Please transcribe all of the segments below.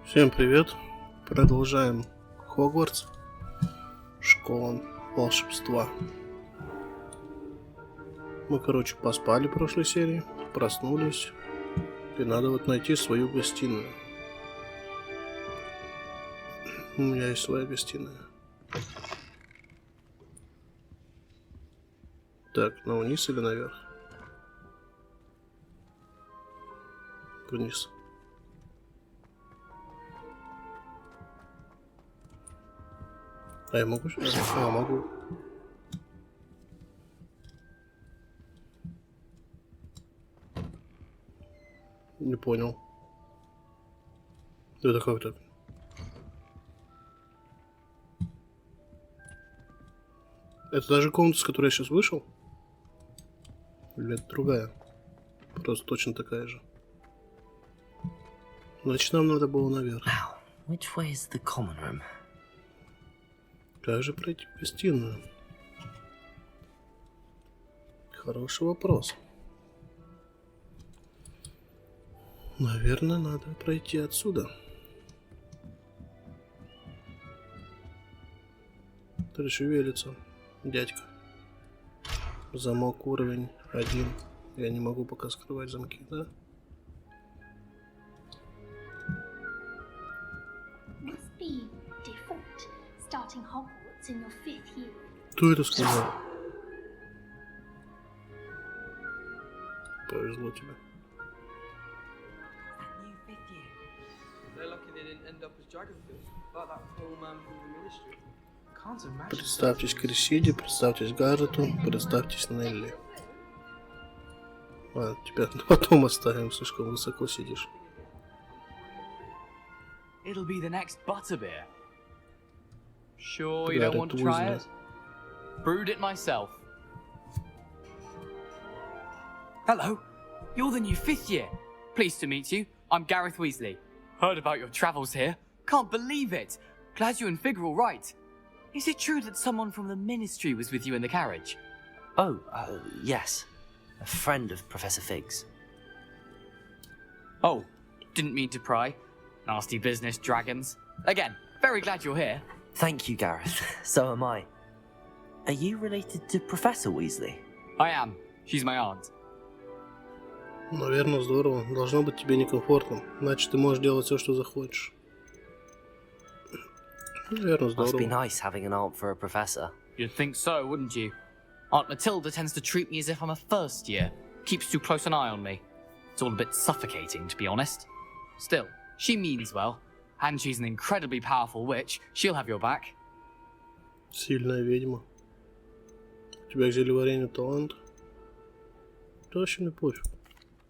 Всем привет! Продолжаем Hogwarts. Школа волшебства. Мы, поспали в прошлой серии, проснулись, и надо найти свою гостиную. У меня есть своя гостиная. Так, вниз или наверх? Вниз. А я могу сюда? А, могу. Не понял. Это как так? Это та же комната, с которой я сейчас вышел? Или это другая? Просто точно такая же. Значит, нам надо было наверх. Which way is the common room? Как же пройти в гостиную? Хороший вопрос. Наверное, надо пройти отсюда. Ты шевелится, дядька. Замок уровень 1. Я не могу пока скрывать замки, да? Кто это сказал? Повезло тебе. Представьтесь Крисиде, представьтесь Гаррету, представьтесь Нелли. А, тебя потом оставим, слишком высоко сидишь. It'll be the next butterbeer. Sure you don't want to try it? Brewed it myself. Hello, you're the new 5th year. Pleased to meet you. I'm Gareth Weasley. Heard about your travels here. Can't believe it. Glad you and Fig are all right. Is it true that someone from the Ministry was with you in the carriage? Oh, yes. A friend of Professor Fig's. Oh, didn't mean to pry. Nasty business, dragons. Again, very glad you're here. Thank you, Gareth. So am I. Are you related to Professor Weasley? I am. She's my aunt. Наверное, здорово. Должно быть тебе некомфортно. Значит, ты можешь делать все, что захочешь. Наверное, здорово. Must be nice having an aunt for a professor. You'd think so, wouldn't you? Aunt Matilda tends to treat me as if I'm a first year. Keeps too close an eye on me. It's all a bit suffocating, to be honest. Still, she means well. And she's an incredibly powerful witch. She'll have your back. Сильная ведьма. У тебя к зельеварению талант. Да вообще мне пофиг.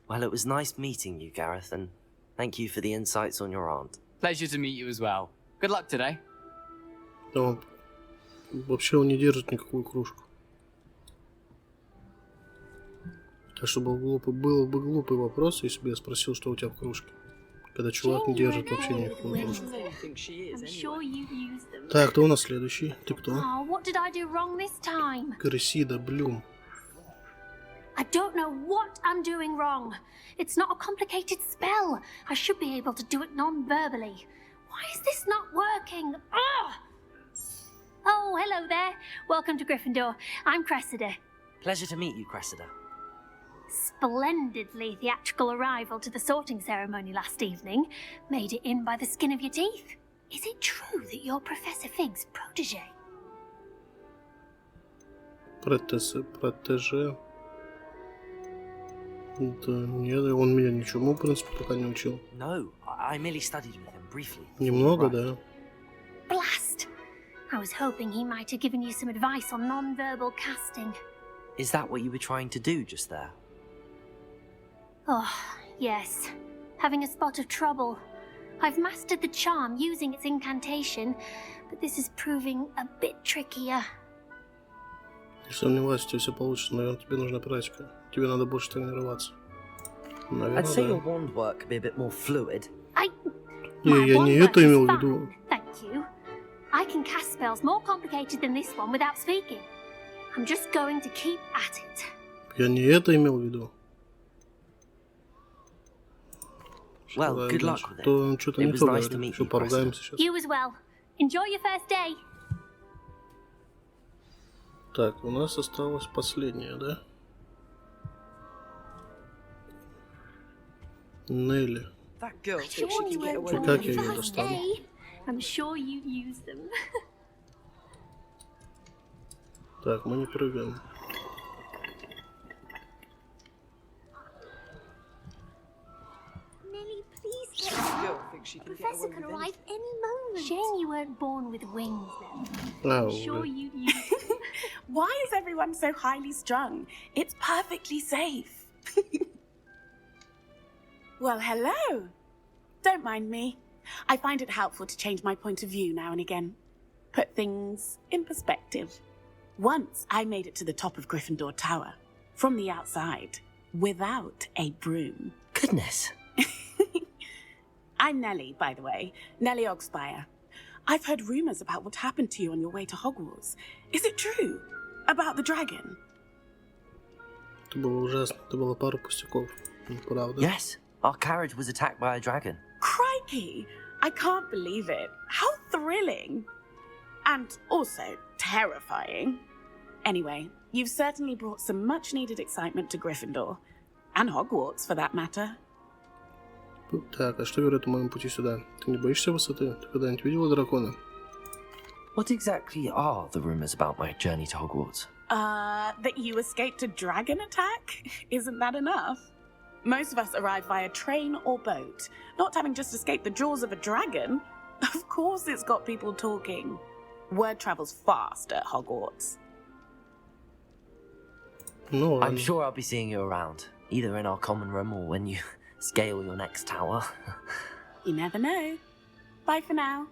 Well, it was nice meeting you, Gareth, and thank you for the insights on your aunt. Pleasure to meet you as well. Good luck today. Да, вообще он не держит никакую кружку. Так что был бы глупый вопрос, если бы я спросил, что у тебя в кружке. Когда чувак не держит вообще никакую кружку. Так, кто у нас следующий? Ты кто? Крисида, Блюм. I don't know what I'm doing wrong. It's not a complicated spell. I should be able to do it non-verbally. Why is this not working? Ugh! Oh, hello there. Welcome to Gryffindor. I'm Cressida. Pleasure to meet you, Cressida. Splendidly theatrical arrival to the sorting ceremony last evening. Made it in by the skin of your teeth. Is it true that you're Professor Fig's protege? Протеже. Да нет, он меня ничему, в принципе, пока не учил. No, I merely studied with him briefly. Немного, да. Blast! I was hoping he might have given you some advice on non-verbal casting. Is that what you were trying to do just there? Oh, yes. Having a spot of trouble. I've mastered the charm using its incantation, but this is proving a bit trickier. Не сомневаюсь, у тебя все получится, наверное, тебе нужна практика. Тебе надо больше тренироваться. Наверное, I'd say да. your wand work could be a bit more fluid. Я не это имел в виду. Thank you. I can cast spells more complicated than this one without speaking. I'm just going to keep at it. Я не это имел в виду. Well, good luck with it. То он что-то It не was то nice to говорит, meet что you, поругаемся сейчас. You as well. Enjoy your first day. Так, у нас осталось последнее, да? Нелли. That girl Sure thinks she you can get weren't away born with Как with я anything. её first достану? day. I'm sure you use them. Так, мы не прыгаем. Millie, please get That girl thinks she can get Professor away could with arrive anything. any moment. Shame you weren't born with wings then. А, I'm sure уже. you use them. Why is everyone so highly strung? It's perfectly safe. Well, hello. Don't mind me. I find it helpful to change my point of view now and again. Put things in perspective. Once I made it to the top of Gryffindor Tower, from the outside, without a broom. Goodness. I'm Nellie, by the way. Nellie Ogspire. I've heard rumors about what happened to you on your way to Hogwarts. Is it true? About the dragon? Это было ужасно. Это было пару пустяков. Правда? Yes, our carriage was attacked by a dragon. Crikey! I can't believe it. How thrilling! And also terrifying. Anyway, you've certainly brought some much-needed excitement to Gryffindor. And Hogwarts, for that matter. Так, а что говорят о моем пути сюда? Ты не боишься высоты? Ты когда-нибудь видела дракона? What exactly are the rumors about my journey to Hogwarts? That you escaped a dragon attack? Isn't that enough? Most of us arrive via train or boat, not having just escaped the jaws of a dragon. Of course it's got people talking. Word travels fast at Hogwarts. Ну, I'm ладно. sure I'll be seeing you around, either in our common room or when you scale your next tower. You never know. Bye for now.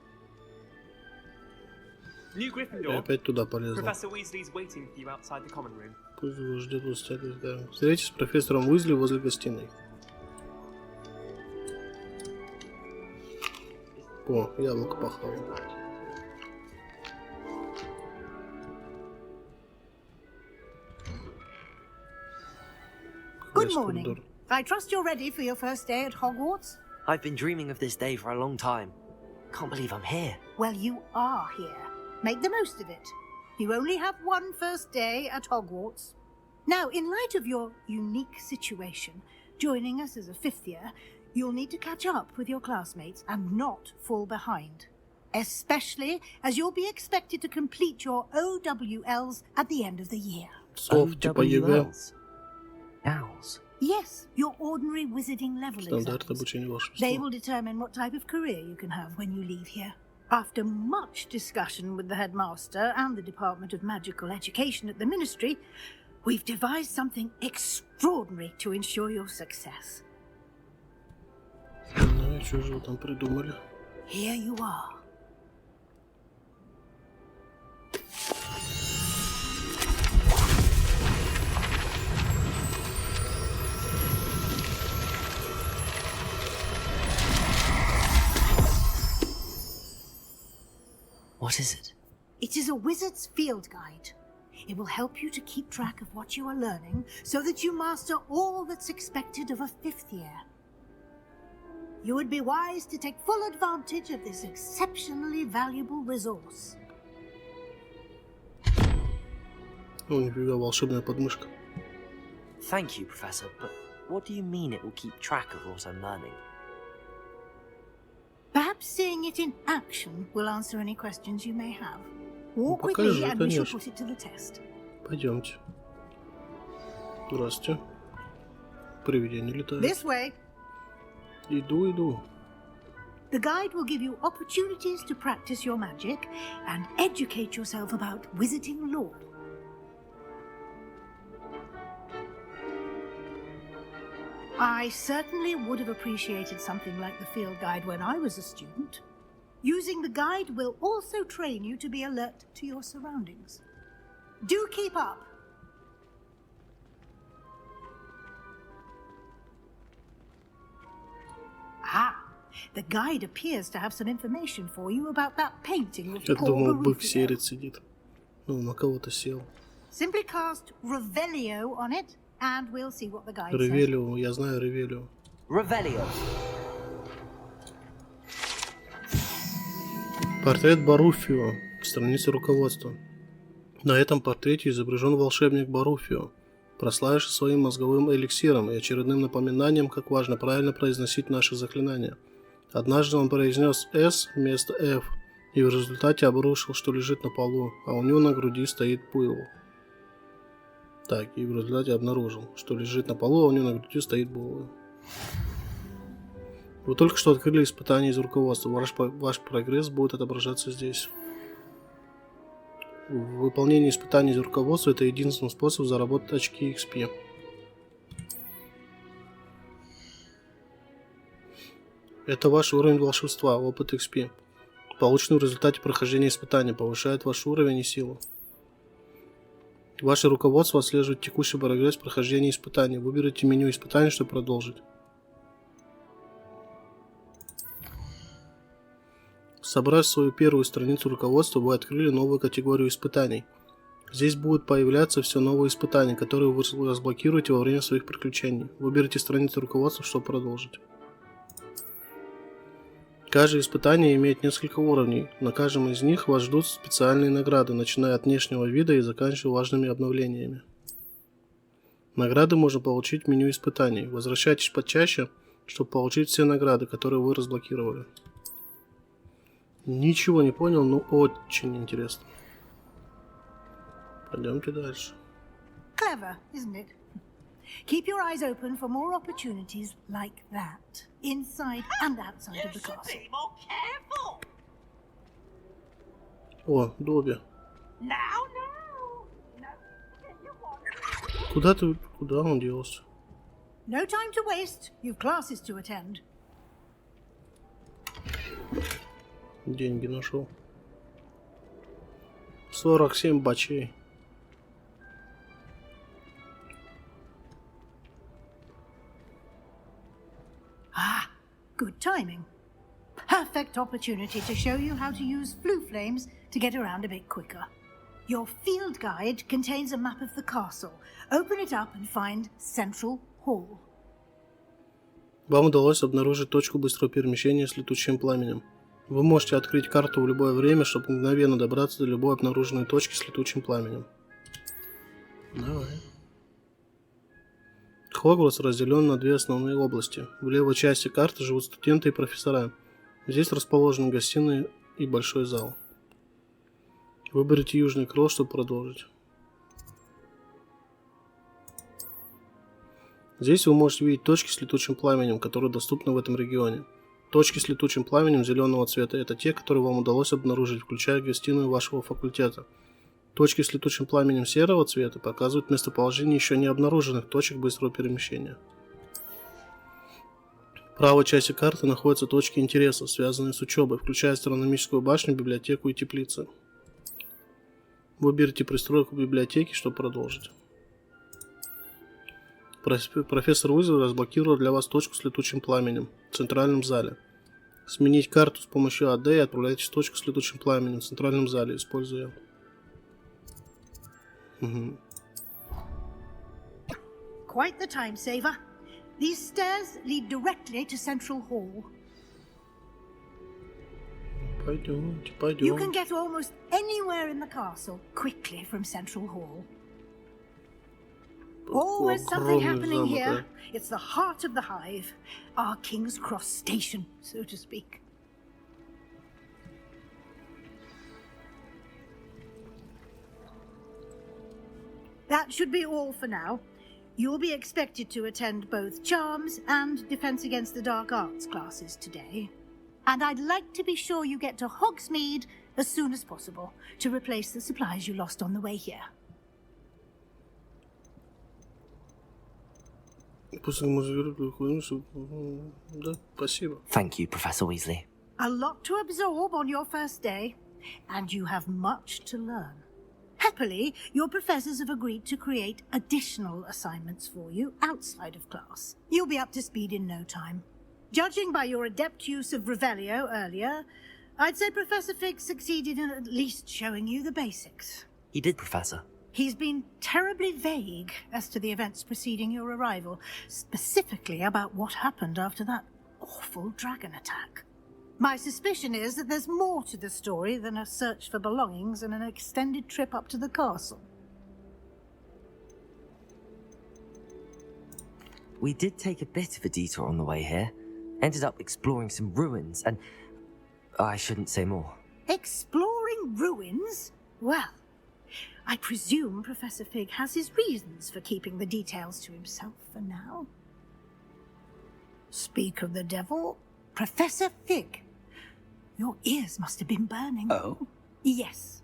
New Я Gryffindor. опять туда полезла. Professor Weasley's waiting for you outside the common room. Пусть его ждет в гостях, да. Встретитесь с профессором Уизли возле гостиной. О, яблоко похавал. Good morning. I trust you're ready for your first day at Hogwarts? I've been dreaming of this day for a long time. Can't believe I'm here. Well, you are here. Make the most of it. You only have one first day at Hogwarts. Now, in light of your unique situation, joining us as a fifth year, you'll need to catch up with your classmates and not fall behind. Especially as you'll be expected to complete your OWLs at the end of the year. Сов типа ЕГЭ. OWLs. Owls. Yes, your ordinary wizarding level Стандарт exams. обучения They волшебству. will determine what type of career you can have when you leave here. After much discussion with the headmaster and the Department of Magical Education at the Ministry, we've devised something extraordinary to ensure your success. Ну и что же вы там придумали? Here you are. What is it? It is a wizard's field guide. It will help you to keep track of what you are learning so that you master all that's expected of a fifth year. You would be wise to take full advantage of this exceptionally valuable resource. О, нифига, волшебная подмышка. Thank you, Professor, but what do you mean it will keep track of what I'm learning? Perhaps seeing it in action will answer any questions you may have. Walk with покажи, me and we shall конечно. put it to the test. Пойдемте. Здравствуйте. Привидение летает. This way. Иду, иду. The guide will give you opportunities to practice your magic and educate yourself about wizarding lore. I certainly would have appreciated something like the field guide when I was a student. Using the guide will also train you to be alert to your surroundings. Do keep up. Ah, the guide appears to have some information for you about that painting of Я Paul думал, бык Barufio. серит сидит. Ну, на кого-то сел. Simply cast Revelio on it, and we'll see what the guide says. Ревелио, я знаю Ревелио. Revelio. Портрет Баруфио. Страница руководства. На этом портрете изображен волшебник Баруфио, прославивший своим мозговым эликсиром и очередным напоминанием, как важно правильно произносить наши заклинания. Однажды он произнес «С» вместо «Ф», и в результате обрушил, что лежит на полу, а у него на груди стоит пуйл. Так, и в результате обнаружил, что лежит на полу, а у него на груди стоит булава. Вы только что открыли испытание из руководства. Ваш прогресс будет отображаться здесь. Выполнение испытаний из руководства – это единственный способ заработать очки XP. Это ваш уровень волшебства, опыт XP. Полученный в результате прохождения испытания повышает ваш уровень и силу. Ваше руководство отслеживает текущий прогресс прохождения испытаний. Выберите меню испытаний, чтобы продолжить. Собрав свою первую страницу руководства, вы открыли новую категорию испытаний. Здесь будут появляться все новые испытания, которые вы разблокируете во время своих приключений. Выберите страницу руководства, чтобы продолжить. Каждое испытание имеет несколько уровней. На каждом из них вас ждут специальные награды, начиная от внешнего вида и заканчивая важными обновлениями. Награды можно получить в меню испытаний. Возвращайтесь почаще, чтобы получить все награды, которые вы разблокировали. Ничего не понял, но очень интересно. Пойдемте дальше. Clever, isn't it? Keep your eyes open for more opportunities like that, inside and outside of the castle. О, Добби. Куда он делся? No time to waste. You've classes to attend. Деньги нашел. 47 бачей. Ah, good timing. Perfect opportunity to show you how to use flue flames to get around a bit quicker. Your field guide contains a map of the castle. Open it up and find Central Hall. Вам удалось обнаружить точку быстрого перемещения с летучим пламенем. Вы можете открыть карту в любое время, чтобы мгновенно добраться до любой обнаруженной точки с летучим пламенем. Давай. Хогвартс разделен на две основные области. В левой части карты живут студенты и профессора. Здесь расположены гостиные и большой зал. Выберите южный крыло, чтобы продолжить. Здесь вы можете видеть точки с летучим пламенем, которые доступны в этом регионе. Точки с летучим пламенем зеленого цвета – это те, которые вам удалось обнаружить, включая гостиную вашего факультета. Точки с летучим пламенем серого цвета показывают местоположение еще не обнаруженных точек быстрого перемещения. В правой части карты находятся точки интереса, связанные с учебой, включая астрономическую башню, библиотеку и теплицы. Выберите пристройку библиотеки, чтобы продолжить. Профессор Уизли разблокировал для вас точку с летучим пламенем в центральном зале. Сменить карту с помощью АД и отправляйтесь в точку с летучим пламенем в центральном зале, используя. Quite the time saver. These stairs lead directly to Central Hall. Пойдемте, You can пойдем. get almost anywhere in the castle quickly from Central Hall. Always something happening here. It's the heart of the hive, our King's Cross station, so to speak. That should be all for now. You'll be expected to attend both Charms and Defense Against the Dark Arts classes today. And I'd like to be sure you get to Hogsmeade as soon as possible to replace the supplies you lost on the way here. Да, спасибо. Thank you, Professor Weasley. A lot to absorb on your first day, and you have much to learn. Happily, your professors have agreed to create additional assignments for you outside of class. You'll be up to speed in no time. Judging by your adept use of Revelio earlier, I'd say Professor Fig succeeded in at least showing you the basics. He did, Professor. He's been terribly vague as to the events preceding your arrival, specifically about what happened after that awful dragon attack. My suspicion is that there's more to the story than a search for belongings and an extended trip up to the castle. We did take a bit of a detour on the way here. Ended up exploring some ruins and... I shouldn't say more. Exploring ruins? Well, I presume Professor Fig has his reasons for keeping the details to himself for now. Speak of the devil, Professor Fig. Your ears must have been burning. Oh? Yes.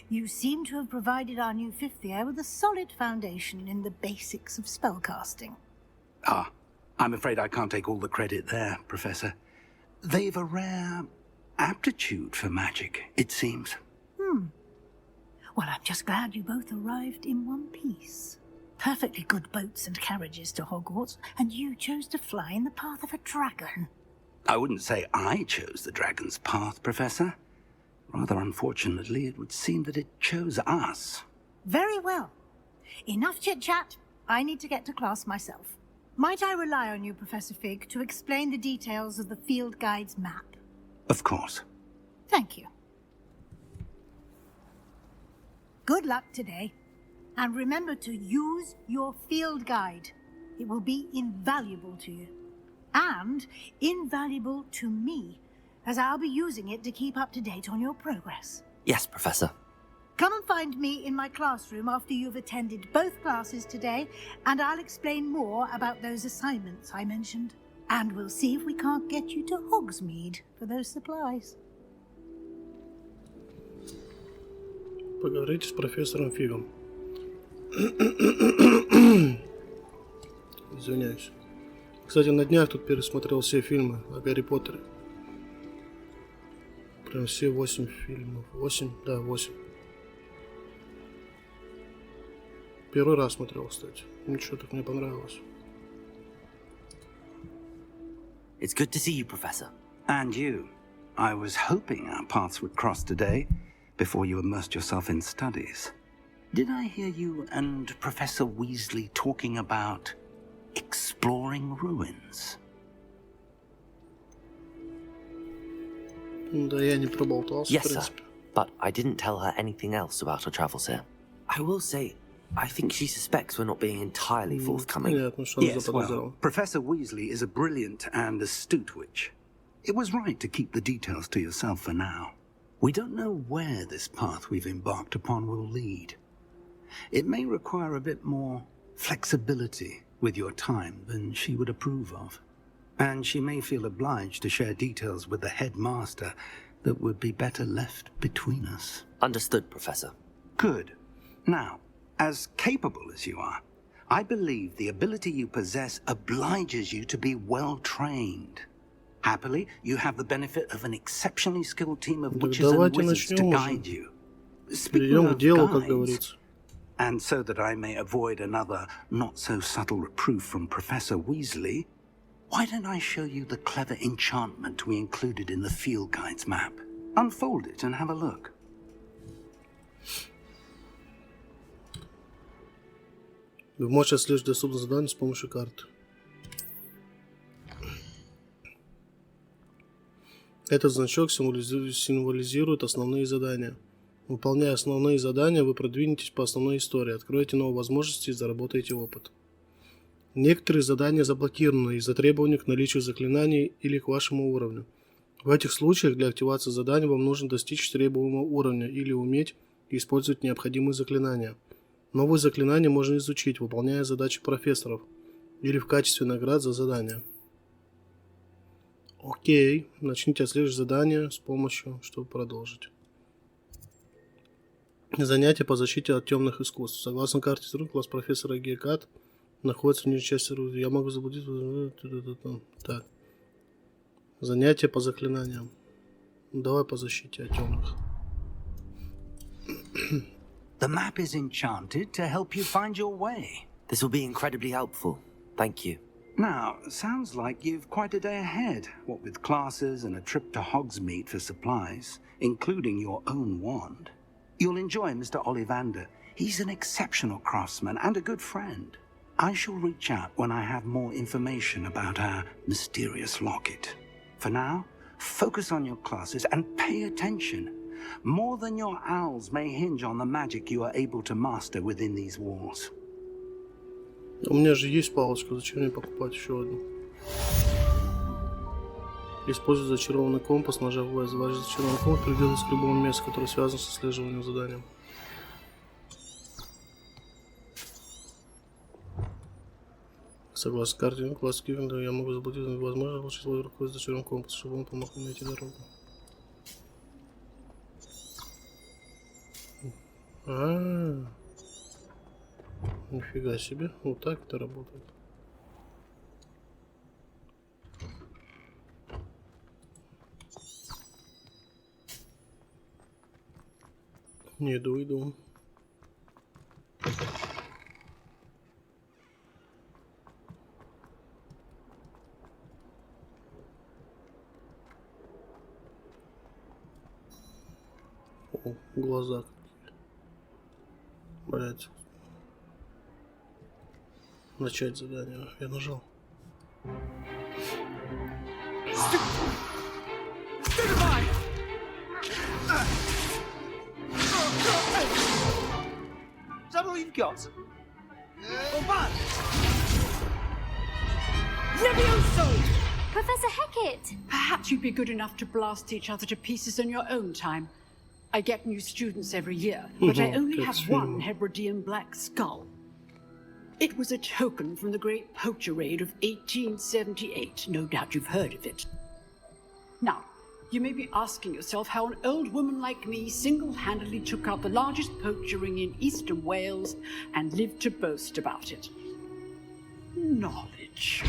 You seem to have provided our new fifth year with a solid foundation in the basics of spellcasting. Ah, I'm afraid I can't take all the credit there, Professor. They've a rare aptitude for magic, it seems. Well, I'm just glad you both arrived in one piece. Perfectly good boats and carriages to Hogwarts, and you chose to fly in the path of a dragon. I wouldn't say I chose the dragon's path, Professor. Rather unfortunately, it would seem that it chose us. Very well. Enough chit-chat. I need to get to class myself. Might I rely on you, Professor Fig, to explain the details of the field guide's map? Of course. Thank you. Good luck today. And remember to use your field guide. It will be invaluable to you. And invaluable to me, as I'll be using it to keep up to date on your progress. Yes, Professor. Come and find me in my classroom after you've attended both classes today, and I'll explain more about those assignments I mentioned. And we'll see if we can't get you to Hogsmeade for those supplies. Поговорите с профессором Фигом. Извиняюсь. Кстати, на днях тут пересмотрел все фильмы о Гарри Поттере. Прям все 8 фильмов. 8? Да, 8. Первый раз смотрел, кстати. Ничего, так мне понравилось. It's good to see you, Professor. And you. I was hoping our paths would cross today, before you immersed yourself in studies. Did I hear you and Professor Weasley talking about exploring ruins? Да, я не проболтался, Yes, в sir. принципе. But I didn't tell her anything else about our travels here. I will say, I think she suspects we're not being entirely forthcoming. Понятно, что он Yes, заподозрил. well, Professor Weasley is a brilliant and astute witch. It was right to keep the details to yourself for now. We don't know where this path we've embarked upon will lead. It may require a bit more flexibility with your time than she would approve of. And she may feel obliged to share details with the headmaster that would be better left between us. Understood, Professor. Good. Now, as capable as you are, I believe the ability you possess obliges you to be well trained. Happily, you have the benefit of an exceptionally skilled team of witches and давайте wizards to начнем guide уже. you. Speaking Перейдем к of делу, как guides, говорится. and so that I may avoid another not-so-subtle reproof from Professor Weasley, why don't I show you the clever enchantment we included in the field guide's map? Unfold it and have a look. Вы можете отслеживать доступные задания с помощью карты. Этот значок символизирует основные задания. Выполняя основные задания, вы продвинетесь по основной истории, откроете новые возможности и заработаете опыт. Некоторые задания заблокированы из-за требований к наличию заклинаний или к вашему уровню. В этих случаях для активации заданий вам нужно достичь требуемого уровня или уметь использовать необходимые заклинания. Новые заклинания можно изучить, выполняя задачи профессоров или в качестве наград за задания. Окей, начните отслеживать задания с помощью, чтобы продолжить. Занятия по защите от темных искусств. Согласно карте рук, класс профессора Гекат находится в нижней части руки. Я могу заблудить... Так. Занятия по заклинаниям. Давай по защите от темных. The map is enchanted to help you find your way. This will be incredibly helpful. Thank you. Now, sounds like you've quite a day ahead, what with classes and a trip to Hogsmeade for supplies, including your own wand. You'll enjoy Mr. Ollivander. He's an exceptional craftsman and a good friend. I shall reach out when I have more information about our mysterious locket. For now, Focus on your classes and pay attention. More than your owls may hinge on the magic you are able to master within these walls. У меня же есть палочка, зачем мне покупать еще одну? Используй зачарованный компас, нажав В. Заваришь зачарованный компас, придется к любому месту, которое связано с отслеживанием заданием. Согласно карте класса Гриффиндора, я могу заблокировать возможность получить свой рукой с зачарованным компасом, чтобы он помог мне найти дорогу. Нифига себе, вот так это работает. Не иду. О, глаза какие. Блять. Начать задание. Я нажал. Is that all you've got? Levioso! Professor Hecat! Perhaps you'd be good enough to blast each other to pieces in your own time. I get new students every year, but I only have one Hebridean black skull. It was a token from the Great Poacher Raid of 1878. No doubt you've heard of it. Now, you may be asking yourself how an old woman like me single-handedly took out the largest poacher ring in eastern Wales and lived to boast about it. Knowledge.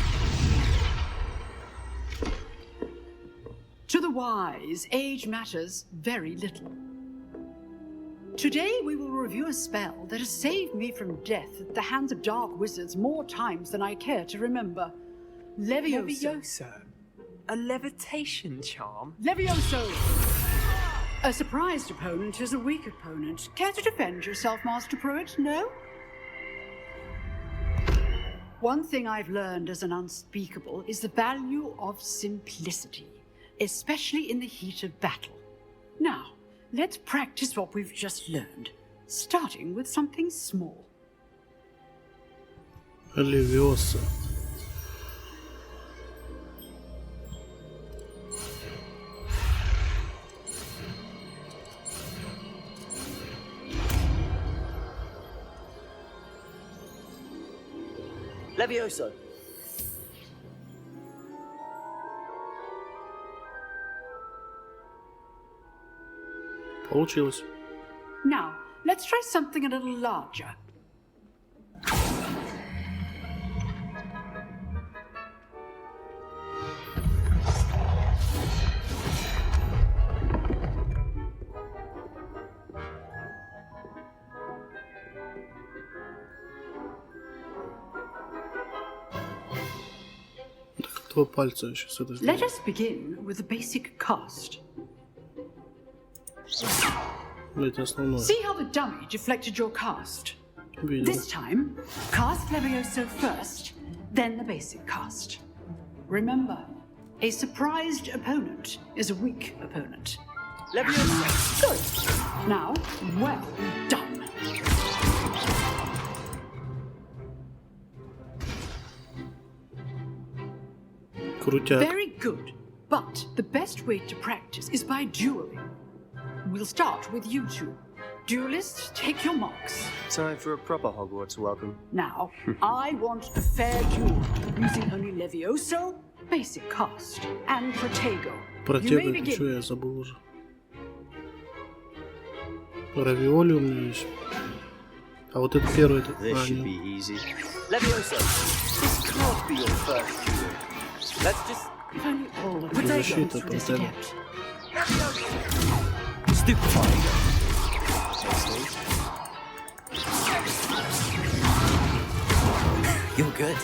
To the wise, age matters very little. Today we will review a spell that has saved me from death at the hands of dark wizards more times than I care to remember. Levioso. A levitation charm? Levioso! A surprised opponent is a weak opponent. Care to defend yourself, Master Pruitt? No? One thing I've learned as an unspeakable is the value of simplicity, especially in the heat of battle. Now, let's practice what we've just learned, starting with something small. Leviosa. Levioso. Получилось. Now, let's try something a little larger. Два пальца сейчас это Let сделаю. us begin with the basic cast. Это основное. See how the dummy deflected your cast? Видел. This time, cast Levioso first, then the basic cast. Remember, a surprised opponent is a weak opponent. Levioso. Good. Now, well done. Крутяк. Very good. But the best way to practice is by dueling. We'll start with you two. Duelists, take your marks. Time for a proper Hogwarts welcome. Now, I want a fair duel, using only Levioso, basic cast, and Protego. You may Протега, это что begin. я забыл уже. Равиоли у меня есть. А вот это первый. Это... This should нет. be easy. Levioso. This can't be your first duel. Let's just... If only all of you Защита, for this Протега. attempt. Stupefying. You're good.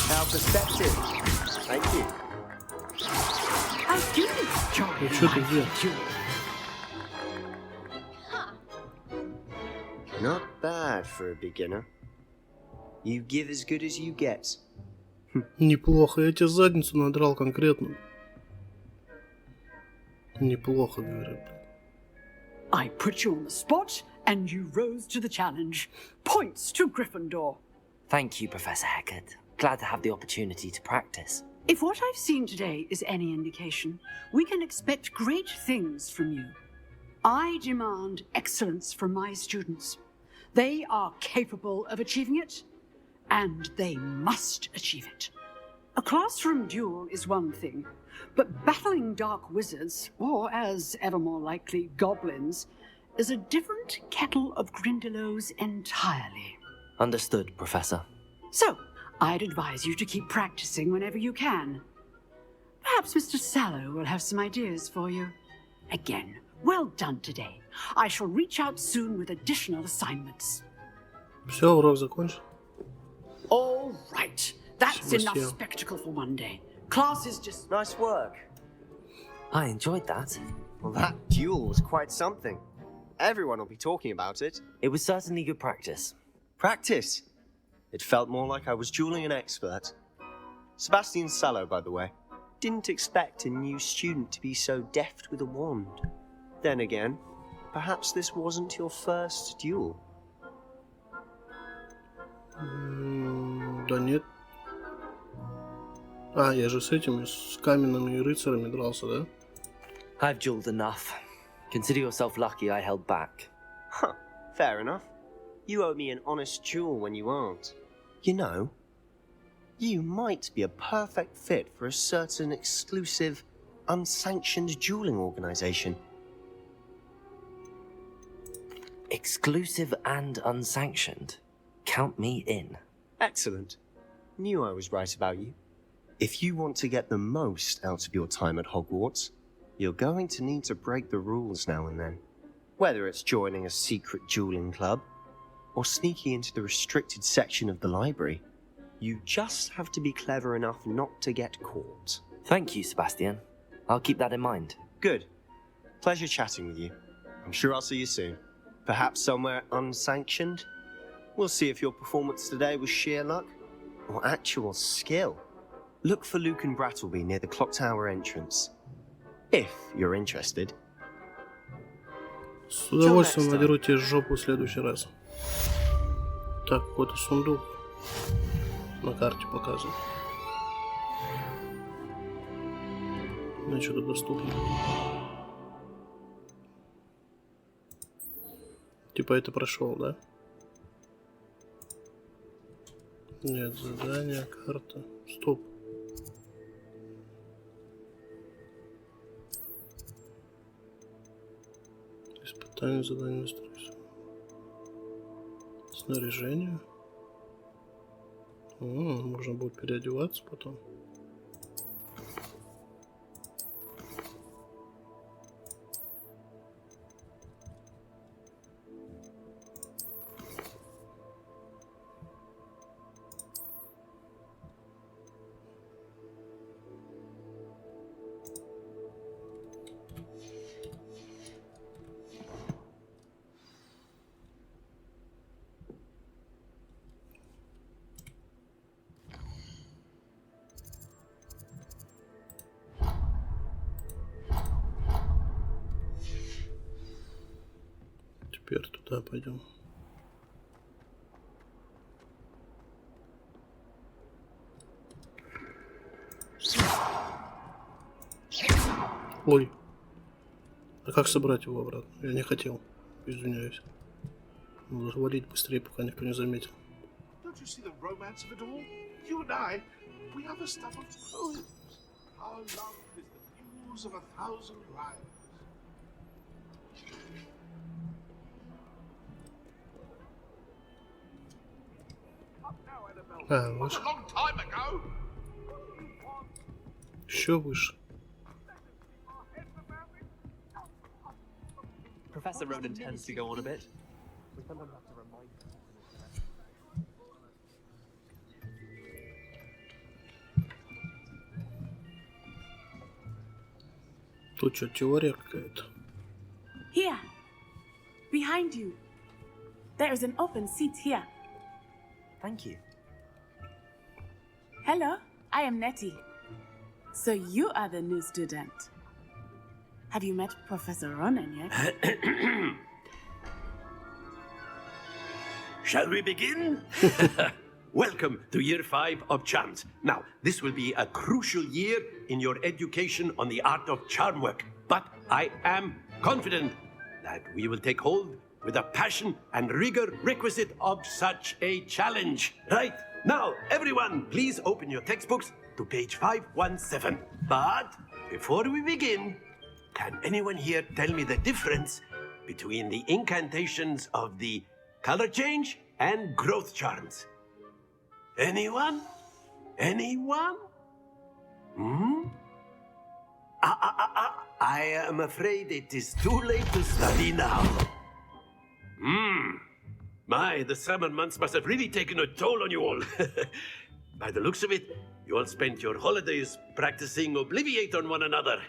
Now perspective. Thank you. I do enjoy Ну что ты my где? duel. Not bad for a beginner. You give as good as you get. Неплохо, я тебе задницу надрал конкретно. Неплохо, говорят. I put you on the spot, and you rose to the challenge. Points to Gryffindor. Thank you, Professor Hecat. Glad to have the opportunity to practice. If what I've seen today is any indication, we can expect great things from you. I demand excellence from my students. They are capable of achieving it, and they must achieve it. A classroom duel is one thing, but battling dark wizards, or as ever more likely, goblins, is a different kettle of Grindylows entirely. Understood, Professor. So, I'd advise you to keep practicing whenever you can. Perhaps Mr. Sallow will have some ideas for you. Again, well done today. I shall reach out soon with additional assignments. Все, урок закончен. All right. That's enough Спасибо. spectacle for one day. Class is just... Nice work. I enjoyed that. Well, that duel was quite something. Everyone will be talking about it. It was certainly good practice. Practice. It felt more like I was dueling an expert. Sebastian Sallow, by the way. Didn't expect a new student to be so deft with a wand. Then again, perhaps this wasn't your first duel. Да нет. А, я же с этими, с каменными рыцарями дрался, да? I've dueled enough. Consider yourself lucky I held back. Huh, fair enough. You owe me an honest duel when you aren't. You know, you might be a perfect fit for a certain exclusive, unsanctioned dueling organization. Exclusive and unsanctioned. Count me in. Excellent. Knew I was right about you. If you want to get the most out of your time at Hogwarts, you're going to need to break the rules now and then. Whether it's joining a secret dueling club, or sneaking into the restricted section of the library, you just have to be clever enough not to get caught. Thank you, Sebastian. I'll keep that in mind. Good. Pleasure chatting with you. I'm sure I'll see you soon. Perhaps somewhere unsanctioned? We'll see if your performance today was sheer luck, or actual skill. Look for Luke and Brattleby near the clock tower entrance. If you're interested. С удовольствием надеру тебе жопу в следующий раз. Так, какой-то сундук на карте показан. Ну, что-то доступно. Типа это прошел, да? Нет, задание, карта. Стоп. Испытание, задание, устройства. Снаряжение. Можно будет переодеваться потом. Теперь туда пойдем. Ой. А как собрать его обратно? Я не хотел. Извиняюсь. Надо валить быстрее, пока никто не заметил. Don't you see the romance of it all? You and I, we have a stuff of poems. Our love is the muse of 1,000 rhymes. А, выше. Еще выше. Professor Ronan tends to go on a bit. Тут что, теория какая-то? Here. Behind you. There is an open seat here. Thank you. Hello, I am Nettie. So you are the new student. Have you met Professor Ronan yet? Shall we begin? Welcome to year 5 of charms. Now, this will be a crucial year in your education on the art of charm work. But I am confident that we will take hold with the passion and rigor requisite of such a challenge. Right, now, everyone, please open your textbooks to page 517. But before we begin, can anyone here tell me the difference between the incantations of the color change and growth charms? Anyone? Anyone? I am afraid it is too late to study now. My, the summer months must have really taken a toll on you all. By the looks of it, you all spent your holidays practicing Obliviate on one another.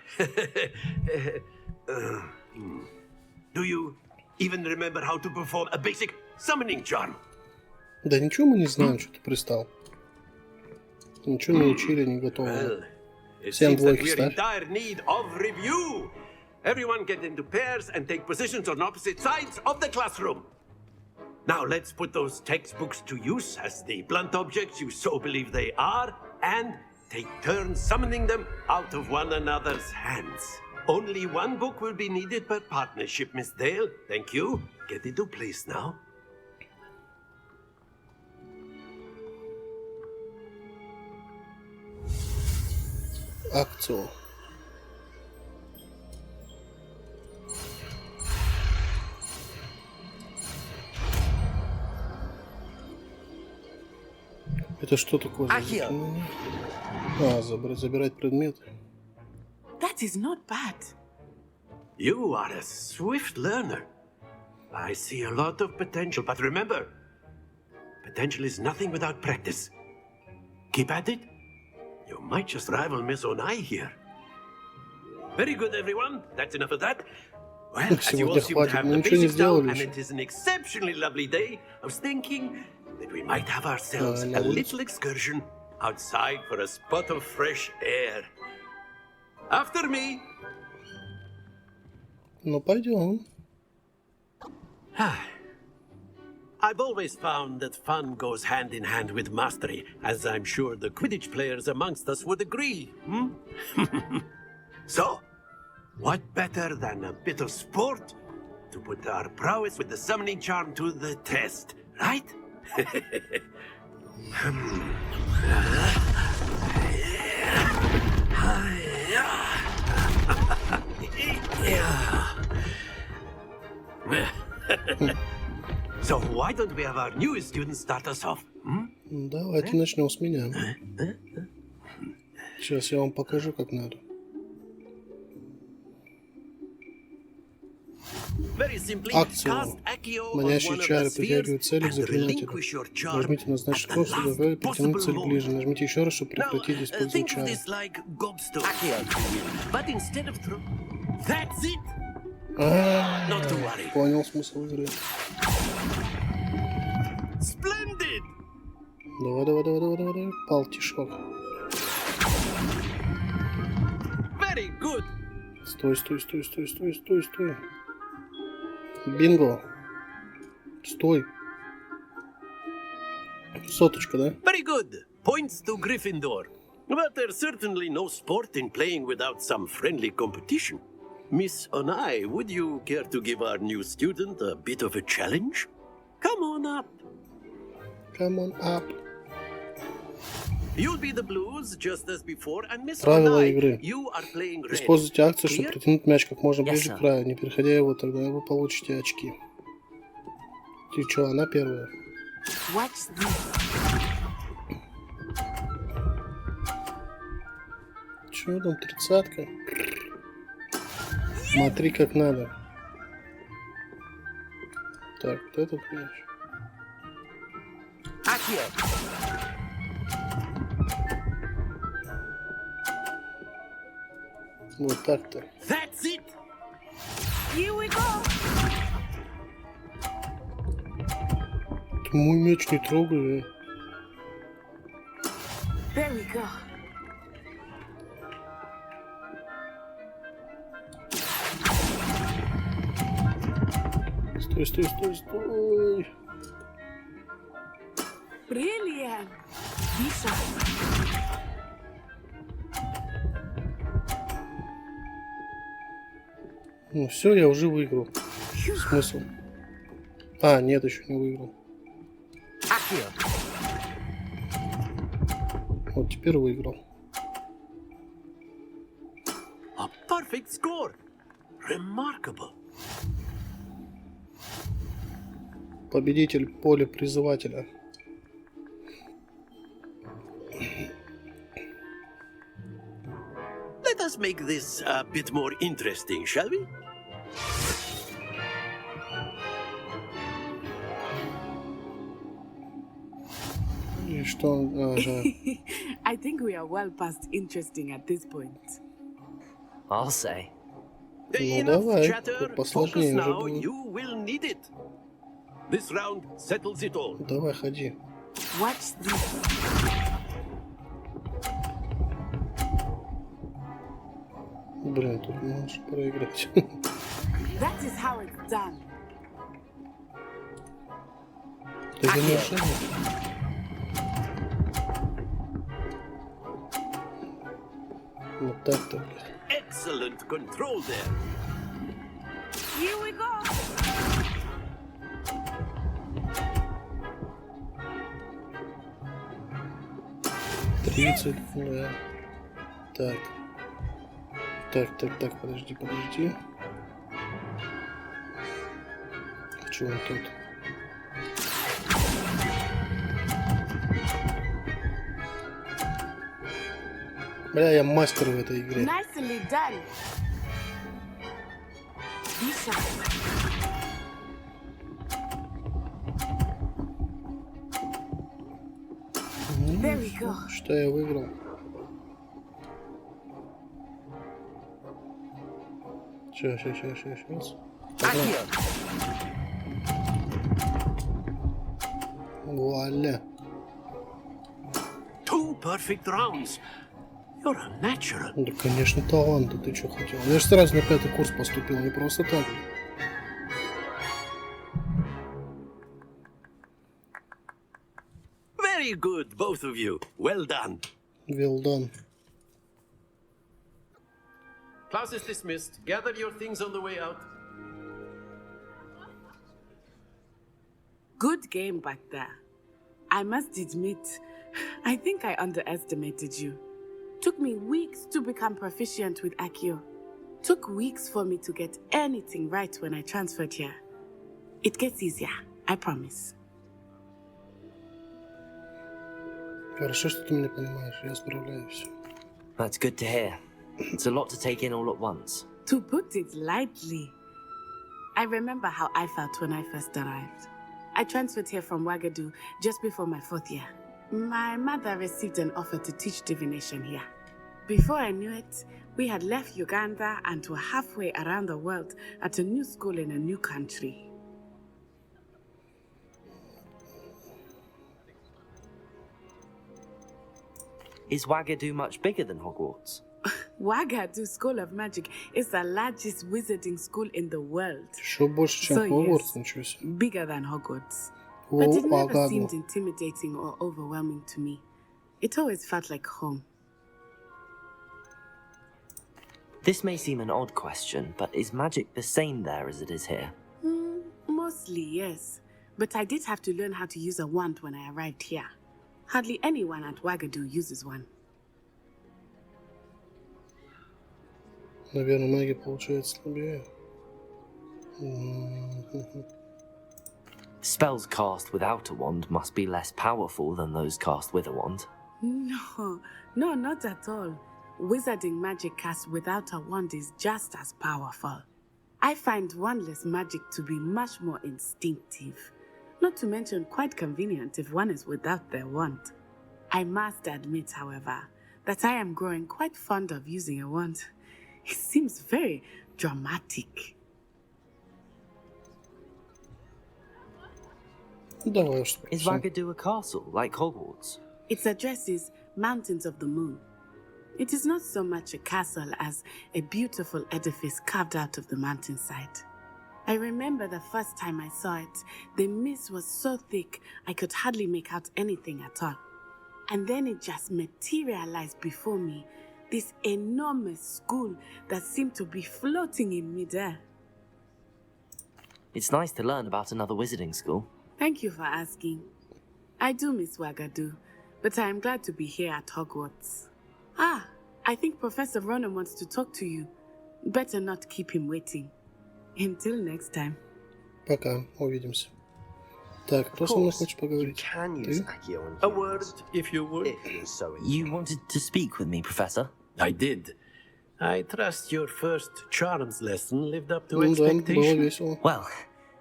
Do you even remember how to perform a basic summoning charm? Да ничего мы не знаем, что ты пристал. Ничего не учили, не готовы. Well, it Всем seems that двойки we are in ставь. dire need of review. Everyone get into pairs and take positions on opposite sides of the classroom. Now let's put those textbooks to use as the blunt objects you so believe they are, and take turns summoning them out of one another's hands. Only one book will be needed per partnership, Miss Dale. Thank you. Get into place now. Акцию. Это что такое? Забирать предметы. That is not bad. You are a swift learner. I see a lot of potential, but remember, potential is nothing without practice. Keep at it. You might just rival Miss Onai here. Very good, everyone. That's enough of that. Well, as you all seem to have the basics down, and it is an exceptionally lovely day, I was thinking that we might have ourselves a little excursion outside for a spot of fresh air. After me. Ну, пойдем. I've always found that fun goes hand in hand with mastery, as I'm sure the Quidditch players amongst us would agree. So, what better than a bit of sport to put our prowess with the summoning charm to the test, right? So why don't we have our newest student start us off? Давайте начнем с меня. Сейчас я вам покажу, как надо. Акцию. Манящие чары притягивают цели к заклинателю. Нажмите на значок «Стоп», чтобы добавить притянуть цель ближе. Нажмите еще раз, чтобы прекратить использовать чары. Понял смысл игры. Давай. Палтишок. Стой. Бинго. Стой. Соточка, да? Very good. Points to Gryffindor. But there's certainly no sport in playing without some friendly competition. Miss Onai, would you care to give our new student a bit of a challenge? Come on up. You'll be the Blues just as before, and Miss Правила Onai, игры. you are playing red. Используйте акцию, чтобы притянуть мяч как можно ближе Yes, к краю. Не переходя его, тогда вы получите очки. Ты что, она первая? What's this? Чё там, 30-ка? Смотри, как надо. Так, вот этот мяч. Вот так-то. That's it. Here we go. Ты мой мяч не трогай. There we go. Стой, стой, стой, стой. Brilliant. Bisa. Ну все, я уже выиграл. Смысл? А, нет, еще не выиграл. Вот теперь выиграл. A perfect score. Remarkable. Победитель поля призывателя. Let us make this a bit more interesting, shall we? И что он... Ага. I think we are well past interesting at this point. I'll say. Ну Enough давай, chatter. тут Focus посложнее уже now. будет. You will need it. This round settles it all. Давай, ходи. Watch this. Блин, тут можешь проиграть. That is how it's done. Ты же не ошибся. Вот так-то, блядь. Excellent control there. Here we go. 30, да. Так. Так, подожди. Что он тут? Бля, я мастер в этой игре. Nicely done. Bisa. There we go. Что я выиграл? Сейчас. Вуаля. 2 perfect rounds. You're a natural. Да, конечно, таланты. Ты что хотел? Я же сразу на 5-й курс поступил, не просто так. Very good, both of you. Well done. Well done. Class is dismissed. Gather your things on the way out. Good game back there. I must admit, I think I underestimated you. Took me weeks to become proficient with Accio. Took weeks for me to get anything right when I transferred here. It gets easier, I promise. Хорошо, что ты меня понимаешь. Я справляюсь. That's good to hear. It's a lot to take in all at once. To put it lightly, I remember how I felt when I first arrived. I transferred here from Wagadu just before my 4th year. My mother received an offer to teach divination here. Before I knew it, we had left Uganda and were halfway around the world at a new school in a new country. Is Wagadu much bigger than Hogwarts? Wagadu School of Magic is the largest wizarding school in the world. Еще больше, чем Hogwarts, ничего себе. Bigger than Hogwarts. But it never seemed intimidating or overwhelming to me. It always felt like home. This may seem an odd question, but is magic the same there as it is here? Mostly, yes. But I did have to learn how to use a wand when I arrived here. Hardly anyone at Wagadu uses one. Наверное, магия получается слабее. Spells cast without a wand must be less powerful than those cast with a wand. No, not at all. Wizarding magic cast without a wand is just as powerful. I find wandless magic to be much more instinctive. Not to mention quite convenient if one is without their wand. I must admit, however, that I am growing quite fond of using a wand. It seems very dramatic. Is Wagadu a castle like Hogwarts? Its address is Mountains of the Moon. It is not so much a castle as a beautiful edifice carved out of the mountainside. I remember the first time I saw it, the mist was so thick I could hardly make out anything at all. And then it just materialized before me, this enormous school that seemed to be floating in midair. It's nice to learn about another wizarding school. Thank you for asking. I do miss Wagadu, but I am glad to be here at Hogwarts. Ah, I think Professor Ronan wants to talk to you. Better not keep him waiting. Until next time. Пока, увидимся. Так, кто со мной хочет поговорить? Ты? A word, if you would. You wanted to speak with me, Professor? I did. I trust your first charms lesson lived up to Ну да, было expectation. весело. Well,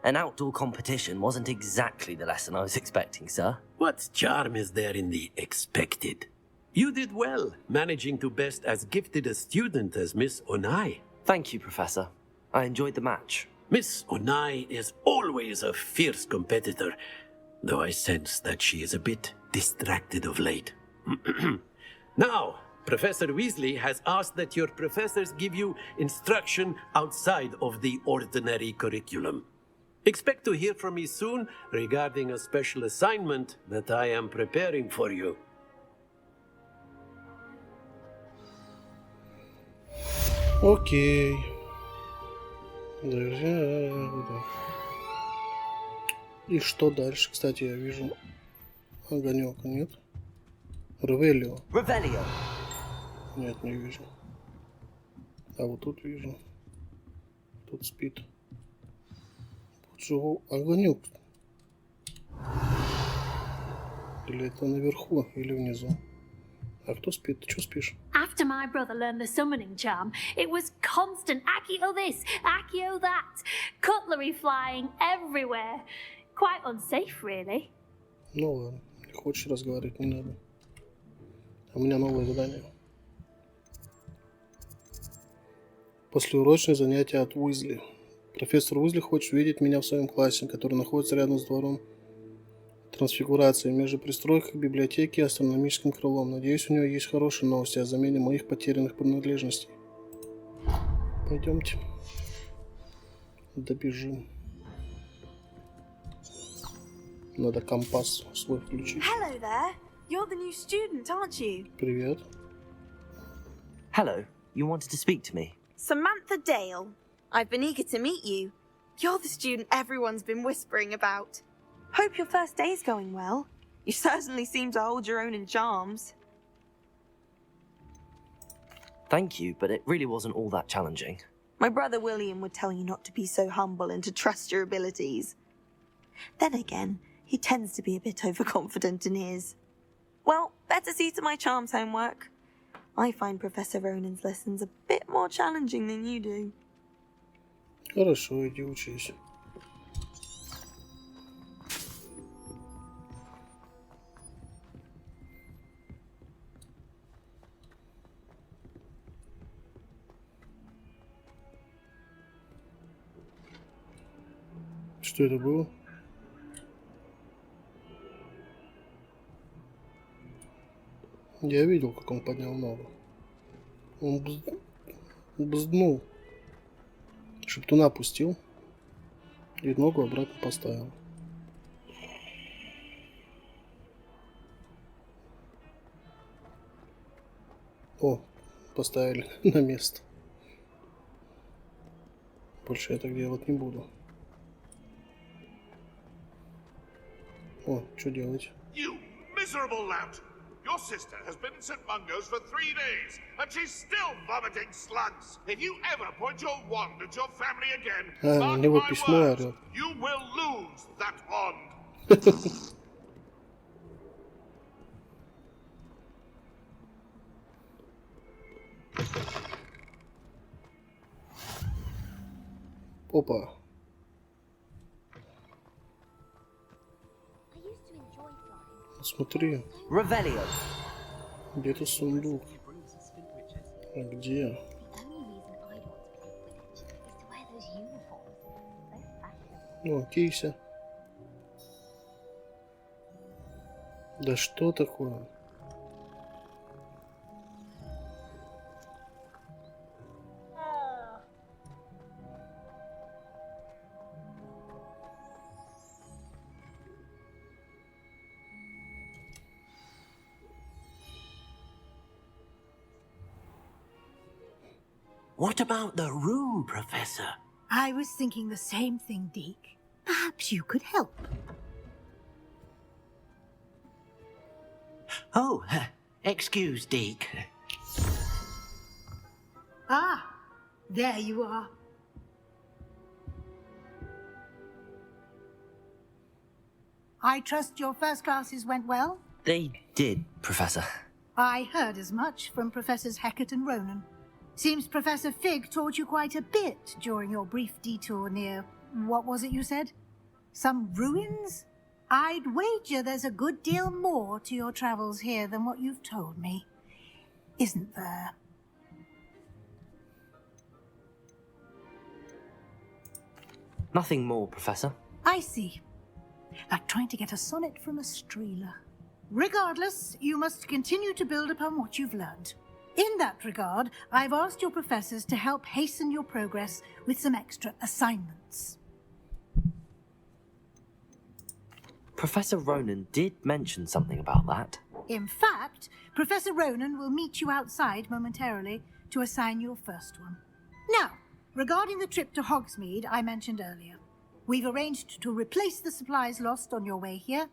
an outdoor competition wasn't exactly the lesson I was expecting, sir. What charm is there in the expected? You did well, managing to best as gifted a student as Miss Onai. Thank you, Professor. I enjoyed the match. Miss Onai is always a fierce competitor, though I sense that she is a bit distracted of late. Now, Professor Weasley has asked that your professors give you instruction outside of the ordinary curriculum. Expect to hear from me soon regarding a special assignment that I am preparing for you. Окей. И что дальше? Кстати, я вижу огонек, нет? Ревелио. Revelio. Нет, не вижу. А вот тут вижу. Тут спит. Вот же огонек. Или это наверху, или внизу. А кто спит? Ты что спишь? After my brother learned the summoning charm, it was constant Accio this, Accio that, cutlery flying everywhere. Quite unsafe, really. Ну ладно, не хочешь разговаривать, не надо. У меня новое задание. Послеурочное занятие от Уизли. Профессор Уизли хочет видеть меня в своем классе, который находится рядом с двором трансфигурации, между пристройкой библиотеки и астрономическим крылом. Надеюсь, у него есть хорошие новости о замене моих потерянных принадлежностей. Пойдемте. Добежим. Надо компас свой включить. Hello there. You're the new student, aren't you? Привет. Hello. You wanted to speak to me? Samantha Dale. I've been eager to meet you. You're the student everyone's been whispering about. Hope your first day's going well. You certainly seem to hold your own in charms. Thank you, but it really wasn't all that challenging. My brother William would tell you not to be so humble and to trust your abilities. Then again, he tends to be a bit overconfident in his. Well, better see to my charms homework. I find Professor Ronan's lessons a bit more challenging than you do. Хорошо, иди учись. Что это было? Я видел, как он поднял ногу. Он бзднул. Шептуна опустил и ногу обратно поставил. О, поставили на место. Больше я так делать не буду. О, что делать? You miserable lout! Your sister has been in St. Mungo's for 3 days, and she's still vomiting slugs. If you ever point your wand at your family again, mark my words, you will lose that wand. Опа. Смотри. Revelio. Где-то сундук. А где? О, кися. Да что такое? What about the room, Professor? I was thinking the same thing, Deke. Perhaps you could help. Oh, excuse, Deke. Ah, there you are. I trust your first classes went well? They did, Professor. I heard as much from Professors Hecat and Ronan. Seems Professor Fig taught you quite a bit during your brief detour near... what was it you said? Some ruins? I'd wager there's a good deal more to your travels here than what you've told me. Isn't there? Nothing more, Professor. I see. Like trying to get a sonnet from a streeler. Regardless, you must continue to build upon what you've learned. In that regard, I've asked your professors to help hasten your progress with some extra assignments. Professor Ronan did mention something about that. In fact, Professor Ronan will meet you outside momentarily to assign your first one. Now, regarding the trip to Hogsmeade I mentioned earlier, we've arranged to replace the supplies lost on your way here,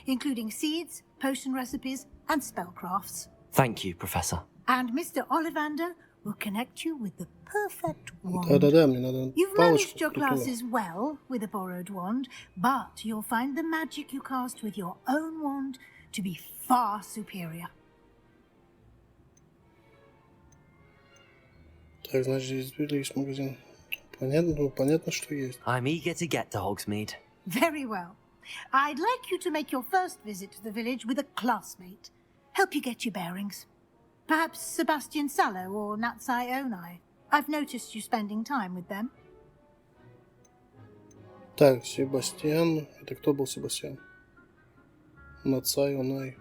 including seeds, potion recipes, and spellcrafts. Thank you, Professor. And Mr. Ollivander will connect you with the perfect wand. Да-да-да, мне надо You've палочку managed your крутую. classes well with a borrowed wand, but you'll find the magic you cast with your own wand to be far superior. Так, значит, здесь есть магазин. Понятно, что есть. I'm eager to get to Hogsmeade. Very well. I'd like you to make your first visit to the village with a classmate. Help you get your bearings. Perhaps Sebastian Sallow or Natsai Onai. I've noticed you spending time with them. Так, Себастьян. Это кто был Себастьян? Нацай, Онай.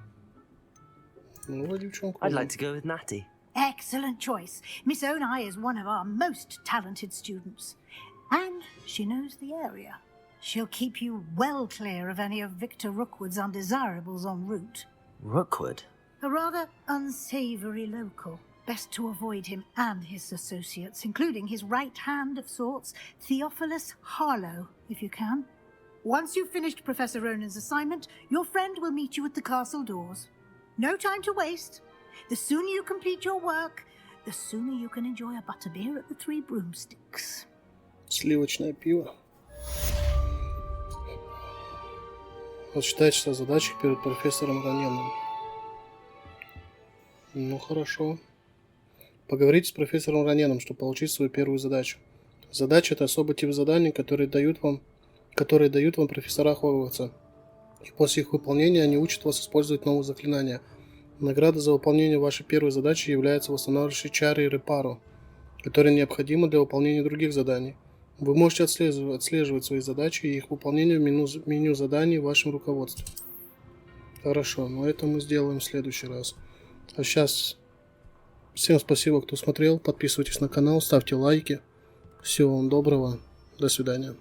Ну, девчонка. I'd like to go with Natty. Excellent choice. Miss Onai is one of our most talented students. And she knows the area. She'll keep you well clear of any of Victor Rookwood's undesirables en route. Rookwood? A rather unsavoury local. Best to avoid him and his associates, including his right hand of sorts, Theophilus Harlow, if you can. Once you've finished Professor Ronan's assignment, your friend will meet you at the castle doors. No time to waste. The sooner you complete your work, the sooner you can enjoy a butterbeer at the Three Broomsticks. Сливочное пиво. Отчитайтесь о задачах перед профессором Раненом. Ну, хорошо. Поговорите с профессором Раненом, чтобы получить свою первую задачу. Задача – это особый тип заданий, которые дают вам профессора Хогвартса. И после их выполнения они учат вас использовать новые заклинания. Награда за выполнение вашей первой задачи является восстанавливающей чарой Репару, которая необходима для выполнения других заданий. Вы можете отслеживать свои задачи и их выполнение в меню заданий в вашем руководстве. Хорошо, но это мы сделаем в следующий раз. А сейчас всем спасибо, кто смотрел. Подписывайтесь на канал, ставьте лайки. Всего вам доброго. До свидания.